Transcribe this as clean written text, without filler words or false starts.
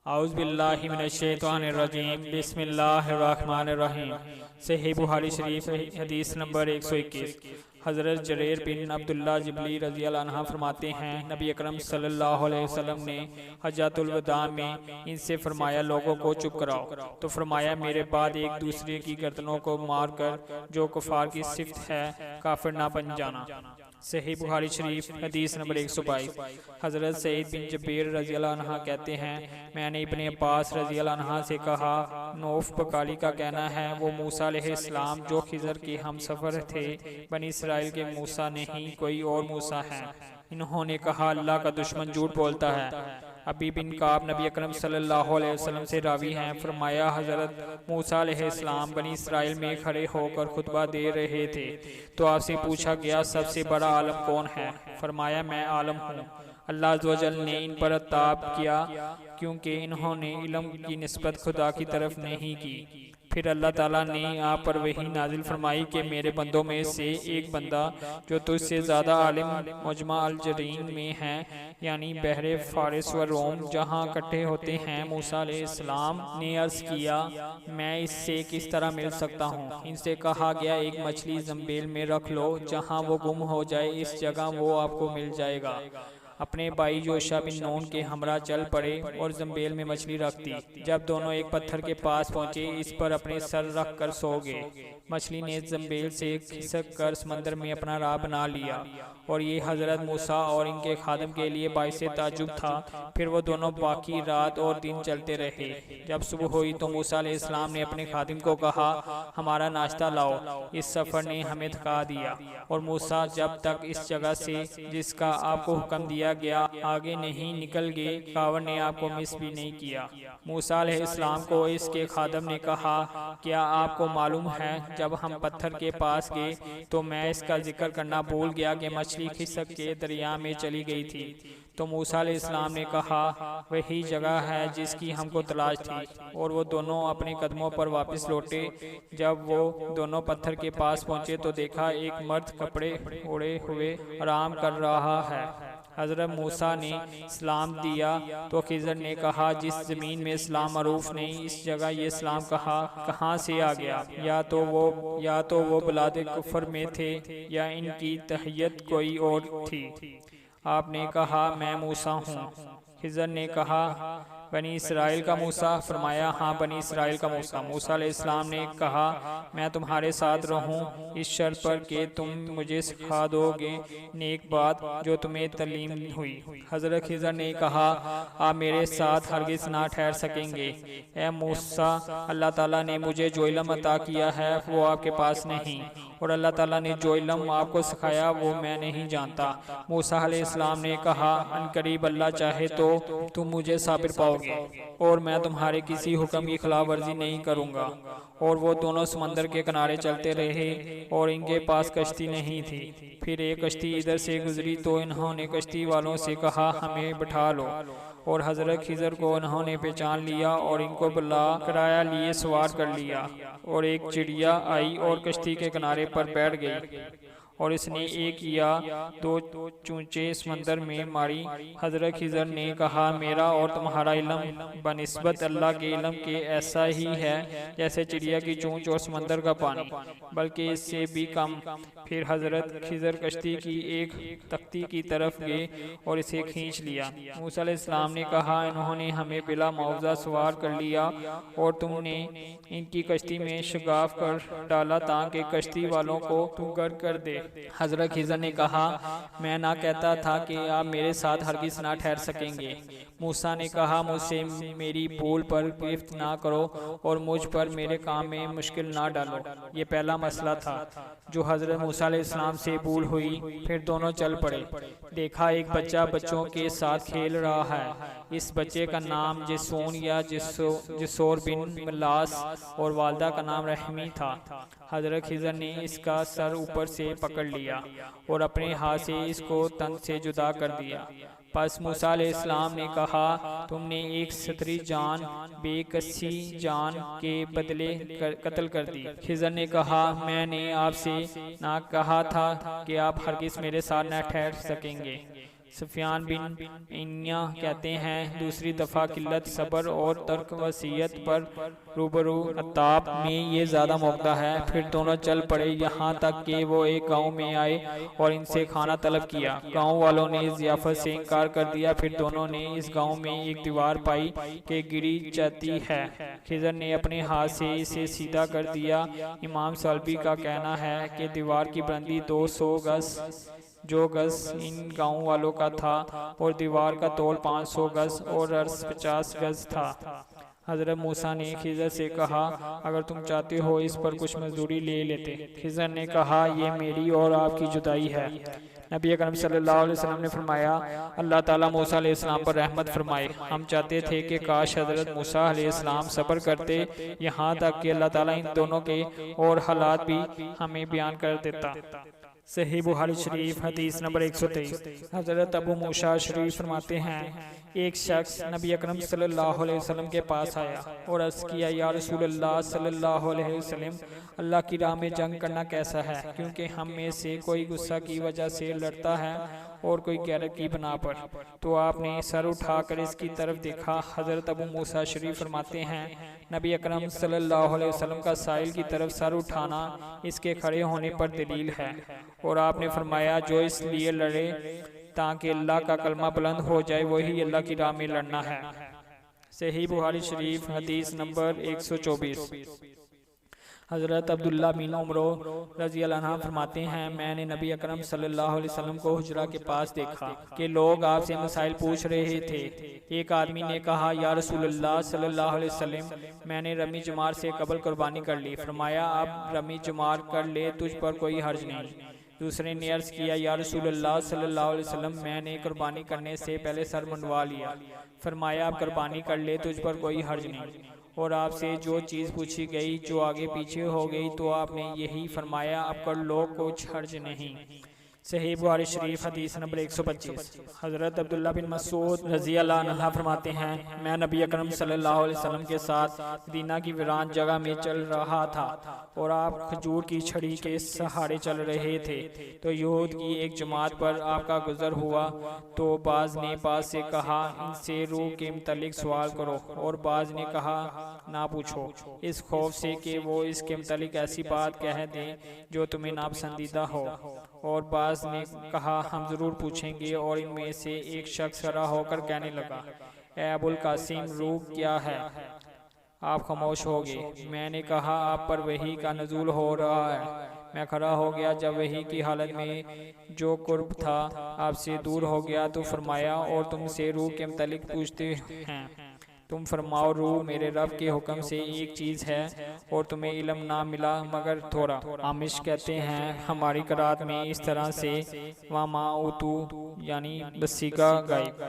औज़ु बिल्लाहि मिनश्शैतानिर्रजीम बिस्मिल्लाहिर्रहमानिर्रहीम। सहीह बुखारी शरीफ हदीस नंबर 121। हज़रत जरीर बिन अब्दुल्लाह जिबली रज़ी अल्लाह अन्हु फरमाते हैं, नबी अकरम सल्लल्लाहु अलैहि वसल्लम ने हज्जतुल वदा में इनसे फरमाया, लोगों को चुप कराओ। तो फरमाया, मेरे बाद एक दूसरे की गर्दनों को मार कर जो कुफार की सिफ्त है काफिर ना बन जाना। सही बुखारी शरीफ हदीस नंबर 122। हज़रत सईद बिन जबीर रज़ी अल्लाह अन्हु कहते हैं, मैंने इब्ने अब्बास रज़ी अल्लाह अन्हु से कहा, नौफ बकारी का कहना है वो मूसा अलैहिस्सलाम जो खिज़र के हम सफ़र थे, बनी इसराइल के मूसा नहीं, कोई और मूसा है। इन्होंने कहा, अल्लाह का दुश्मन झूठ बोलता है। अबी बिन काब नबी अकरम सल्लल्लाहु अलैहि वसल्लम से रावी हैं, फरमाया, हज़रत मूसा अलैहिस्सलाम बनी इसराइल में खड़े होकर खुतबा दे रहे थे तो आपसे पूछा गया, सबसे बड़ा आलम कौन है? फरमाया, मैं आलम हूँ। अल्लाह अज़्ज़ व जल ने इन पर ताब किया क्योंकि इन्होंने इल्म की निस्बत खुदा की तरफ नहीं की। फिर अल्लाह ताला ने आप पर वही नाजिल फरमाई कि मेरे बंदों में से एक बंदा जो तुझसे ज़्यादा आलिम मुजमा अल जरीन में है, यानी बहरे फारिस व रोम जहाँ इकट्ठे होते हैं। मूसा अलैहिस्सलाम ने अर्ज़ किया, मैं इससे किस तरह मिल सकता हूँ? इनसे कहा गया, एक मछली जंबेल में रख लो, जहाँ वो गुम हो जाए इस जगह वो आपको मिल जाएगा। अपने भाई जोशा बिन नून के हमरा चल पड़े और जंबेल में मछली रख दी। जब दोनों एक पत्थर के पास पहुंचे, इस पर अपने सर रख कर सो गए। मछली ने जंबेल से खिसक कर समंदर में अपना राह बना लिया और ये हज़रत मूसा और इनके खादम के लिए बाइसे ताजुब था। फिर वो दोनों बाकी रात और दिन चलते रहे। जब सुबह हुई तो मूसा अलैहिस्सलाम ने अपने खादिम को कहा, हमारा नाश्ता लाओ, इस सफ़र ने हमें थका दिया। और मूसा जब तक इस जगह से जिसका आपको हुक्म दिया गया आगे नहीं निकल गए, कावड़ ने आपको मिस भी नहीं किया। मूसा अलैहिस्सलाम को इसके खादम ने कहा, क्या आपको मालूम है, जब हम पत्थर के पास गए तो मैं इसका जिक्र करना भूल गया कि मछली खिसक के दरिया में चली गई थी। तो मूसा अलैहिस्सलाम ने कहा, वही जगह है जिसकी हमको तलाश थी। और वो दोनों अपने कदमों पर वापस लौटे। जब वो दोनों पत्थर के पास पहुंचे तो देखा एक मर्द कपड़े ओढ़े हुए आराम कर रहा है। हज़रत मूसा ने सलाम दिया तो खिज़र ने कहा, जिस ज़मीन में इस्लाम मरूफ नहीं, इस जगह ये इस्लाम कहाँ से आ गया? या तो वो बिलाद कुफर में थे या इनकी तहय्यत कोई और थी। आपने कहा, मैं मूसा हूँ। खिज़र ने कहा, बनी इसराइल का मूसा? फरमाया, हाँ, बनी इसराइल का मूसा। मूसा अलैहिस्सलाम ने कहा, मैं तुम्हारे साथ रहूं इस शर्त पर कि तुम मुझे सिखा दोगे नेक बात जो तुम्हें तलीम हुई। हज़रत खिज़र ने कहा, आप मेरे साथ हरगिज़ ना ठहर सकेंगे। ए मूसा, अल्लाह ताला ने मुझे जो इल्म अता किया है वो आपके पास नहीं, और अल्लाह ताला ने जो इल्म आपको सिखाया वो मैं नहीं जानता। मूसा अलैहिस्सलाम ने कहा, अनकरीब अल्लाह चाहे तो तुम मुझे साबिर पाओगे और मैं तुम्हारे किसी हुक्म की खिलाफ वर्जी नहीं करूँगा। और वो दोनों समंदर के किनारे चलते रहे और इनके पास कश्ती नहीं थी। फिर एक कश्ती इधर से गुजरी तो इन्होंने कश्ती वालों से कहा, हमें बैठा लो। और हज़रत खिज़र को उन्होंने पहचान लिया और इनको बुला किराया लिए सवार कर लिया। और एक चिड़िया आई और कश्ती के किनारे पर बैठ गई और इसने एक या दो चूंचे समंदर में मारी। हज़रत खिज़र ने कहा, मेरा और तुम्हारा इल्म बनिस्बत अल्लाह के इल्म के ऐसा ही है जैसे चिड़िया की चूंच और समंदर का पानी, बल्कि इससे भी कम। फिर हज़रत खिज़र कश्ती की एक तख्ती की तरफ गए और इसे खींच लिया। मूसा अलैहिस्सलाम ने कहा, इन्होंने हमें बिला मुआवजा सवार कर लिया और तुमने इनकी कश्ती में शगाफ कर डाला ताकि कश्ती वालों को तू गर्क कर दे। हज़रत खिज़र ने कहा, मैं ना कहता था कि आप मेरे साथ हरगिज़ ना ठहर सकेंगे। मूसा ने कहा, मुझसे मेरी भूल पर गिरफ्त ना करो और मुझ पर मेरे काम में मुश्किल ना डालो। ये पहला मसला था जो हज़रत मूसा अलैहिस्सलाम से भूल हुई। फिर दोनों चल पड़े। देखा एक बच्चा बच्चों के साथ खेल रहा है। इस बच्चे का नाम जिसोन या जिसोर बिन मलास और वालदा का नाम रहमी था। हज़रत खिज़र ने इसका सर ऊपर से पकड़ लिया और अपने हाथ से इसको तन से जुदा कर दिया। पस मूसा अलैहिस्सलाम ने कहा, तुमने एक सतरी जान बेकसी जान के बदले कत्ल कर दी। खिज़र ने कहा, मैंने आपसे ना कहा था कि आप हरगिज़ मेरे साथ न ठहर सकेंगे। सुफियान बिन इन्या कहते हैं, दूसरी दफ़ा किल्लत सब्र और तर्क वसीयत पर रूबरू अताब में ये ज़्यादा मौका है। फिर दोनों चल पड़े, यहाँ तक कि वो एक गांव में आए और इनसे खाना तलब किया। गांव वालों ने इस ज़ियाफ़त से इनकार कर दिया। फिर दोनों ने इस गांव में एक दीवार पाई कि गिरी जाती है। खिज़र ने अपने हाथ से इसे सीधा कर दिया। इमाम सल्बी का कहना है कि दीवार की बुलंदी 200 गज, जो गज इन गाँव वालों का था, और दीवार का तोल 500 गज और अर्ज 50 गज था। हज़रत मूसा ने खिज़र से कहा, अगर तुम चाहते हो इस पर कुछ मजदूरी ले लेते। खिज़र ने कहा, ये मेरी और आपकी जुदाई है। नबी अकरम सल्लल्लाहु अलैहि वसल्लम ने फरमाया, अल्लाह ताला मूसा अलैहिस्सलाम पर रहमत फरमाए। हम चाहते थे कि काश हज़रत मूसा अलैहिस्सलाम सब्र करते, यहाँ तक कि अल्लाह ताला इन दोनों के और हालात भी हमें बयान कर देता। सही बुखारी शरीफ हदीस नंबर 123। हज़रत अबू मूसा शरीफ फरमाते हैं, एक शख्स नबी अकरम सल्लल्लाहु अलैहि वसल्लम के पास आया और अर्ज़ किया, या रसूलल्लाह सल्लल्लाहु अलैहि वसल्लम, अल्लाह की राह में जंग करना कैसा है? क्योंकि हम में से कोई गुस्सा की वजह से लड़ता है और कोई गैरत की बना पर। तो आपने सर उठाकर इसकी तरफ देखा। हज़रत अबू मूसा शरीफ फरमाते हैं, नबी अकरम सल्लल्लाहु अलैहि वसल्लम का साइल की तरफ सर उठाना इसके खड़े होने पर दलील है। और आपने फरमाया, जो इसलिए लड़े ताकि अल्लाह का कलमा बुलंद हो जाए, वही अल्लाह की राह में लड़ना है। सही बुखारी शरीफ हदीस नंबर 124। हज़रत अब्दुल्ला बिन उमर रज़ी अल्लाह अन्हु फरमाते हैं, मैंने नबी अकरम सल्लल्लाहु अलैहि वसल्लम को हुजरा के पास देखा कि लोग आपसे मसाइल पूछ रहे थे। एक आदमी ने कहा, या रसूलल्लाह सल्लल्लाहु अलैहि वसल्लम, मैंने रमी जुमार से कबल कुर्बानी कर ली। फरमाया, अब रमी जुमार कर ले, तुझ पर कोई हर्ज नहीं। दूसरे ने अर्ज़ किया, या रसूलल्लाह सल्लल्लाहु अलैहि वसल्लम, मैंने कुर्बानी करने से पहले सर मुंडवा लिया। फरमाया, अब कुर्बानी कर ले, तुझ पर कोई हर्ज नहीं। और आपसे जो चीज़ पूछी गई जो आगे पीछे हो गई तो आपने यही फरमाया, अब कर लो, कुछ हर्ज नहीं। सही बुखारी शरीफ हदीस नंबर 125। हज़रत अब्दुल्ला बिन मसूद रज़ी अल्लाह अन्हु फरमाते हैं, मैं नबी अकरम सल्लल्लाहु अलैहि वसल्लम के साथ मदीना की वीरान जगह में चल रहा था और आप खजूर की छड़ी के सहारे चल रहे थे। तो यहूद की एक जमात पर आपका गुजर हुआ। तो बाज ने बाज से कहा, इनसे रूह के मुतल्लिक सवाल करो, और बाज ने कहा, ना पूछो, इस खौफ से कि वो इसके मुतल्लिक ऐसी बात कह दें जो तुम्हें नापसंदीदा हो। और बाज ने कहा, हम ज़रूर पूछेंगे। और इनमें से एक शख्स खड़ा होकर कहने लगा, ए अबुल कासिम, रूह क्या है? आप खामोश हो गए। मैंने कहा, आप पर वही का नज़ूल हो रहा है। मैं खड़ा हो गया जब वही की हालत में जो कुर्ब था आपसे दूर हो गया। तो फरमाया, और तुमसे रूह के मुतल्लिक पूछते हैं, तुम फरमाओ, रूह मेरे रब के हुक्म से एक चीज़ है और तुम्हें इल्म ना मिला मगर थोड़ा। आमिश कहते हैं, हमारी करात में इस तरह से वामा उतू यानी बसीगा गायब।